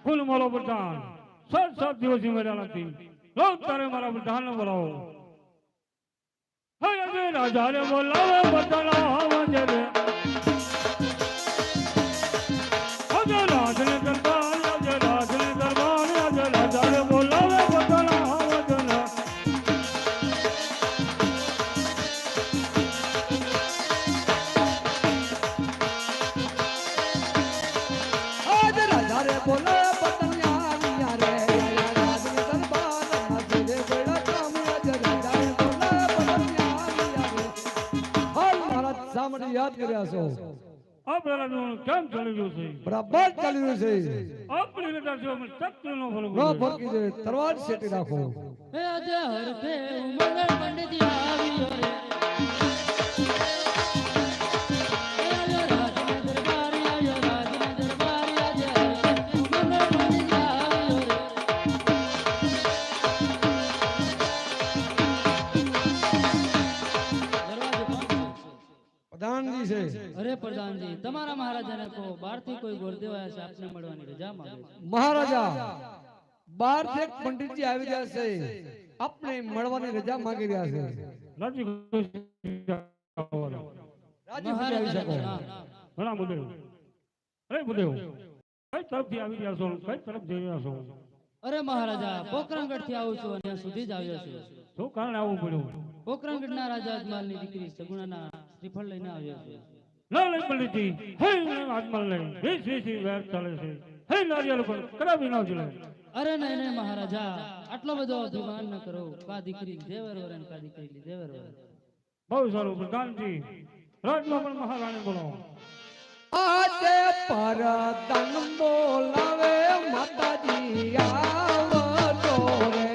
ફૂલ મારો પ્રધાન 7 દિવસથી મળ્યા નથી. તારે મારા પ્રધાન ને બોલાવો. રાજા ને બોલાવો બદલાવો રે રાજને દરબાર રાજને દરબાર રાજા ને બોલાવો બદલાવો યાદ કર્યા છો. આપણા કેમ ચાલી રહ્યું છે? બરાબર ચાલી રહ્યું છે. આપણી રજા જો મને ચક્ર નો ફરક ન ફરકી દે તરવાર સેટી રાખો. હે અજે હરતે ઉમંગળ પંડિત આવ્યો રે અરે પ્રધાનજી તમારા મહારાજાને કહો બહારથી કોઈ ગોરદેવ આવ્યા છે આપને મળવાની રજા માંગે છે. મહારાજા બહારથી એક પંડિતજી આવી રહ્યા છે આપને મળવાની રજા માંગી રહ્યા છે. રાજી ઘણા મુદ્દે અરે મુદ્દે કઈ તરફથી આવી રહ્યા છો કઈ તરફ જઈ રહ્યા છો? અરે મહારાજા પોકરણગઢ થી આવું છું અને સુધી જ આવ્યો છું. શું કારણે આવવું પડ્યું? પોકરણગઢ ના રાજા અજમાલની દીકરી સગુણાના શ્રીફળ લઈને આવ્યો છું. ના લઈ પંડિતજી હે અજમાલ લઈ વીસ વેર ચાલે છે. હે નારિયેળ પણ કરાવી ન જોઈએ. અરે નહીં નહીં મહારાજા આટલો બધો અભિમાન ન કરો. કા દીકરી દેવર વર અને કા દીકરી દેવર વર. બહુ સારું પ્રધાનજી રાજમાં પણ મહારાણી બોલો. આજે પરદન બોલાવે માતાજી આવજો રે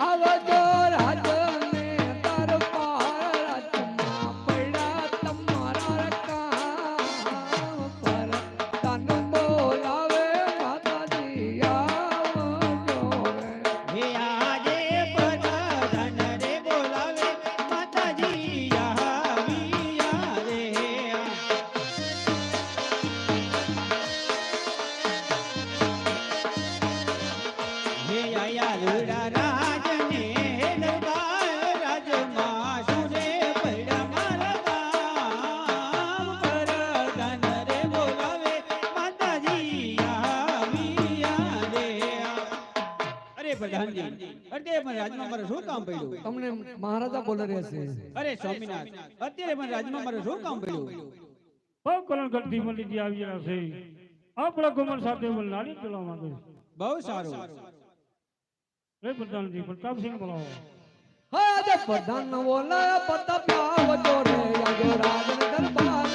આવજો રાજને દરબાર રાજમાં પડ્યા તમારા કામ પરદન બોલાવે માતાજી આવજો રે હે આજે પરદન રે બોલાવે માતાજી આવ્યા રે હે આયા લુડા રાજને દરબાર રાજમાં સુરે પડ્યા મારા ગામ પરદન રે બોલાવે માતાજી આવ્યા રે. અરે પ્રધાનજી અત્યારે મને રાજમાં મારે શું કામ પડ્યું? તમને મહારાજા બોલી રહ્યા છે. અરે સ્વામિનાથ અત્યારે મને રાજમાં મારે શું કામ પડ્યું? બહુ કલંકથી પંડિતજી આવી રહ્યા છે. આપણા કુમાર સાથે મને નાની ચલાવવા માંગે છે. બહુ સારું. હે પ્રધાનજી પ્રતાપસિંહ બોલાવો. આજે પ્રધાન બોલાયા પ્રતાપ આવજો રે આવજો રાજન દરબાર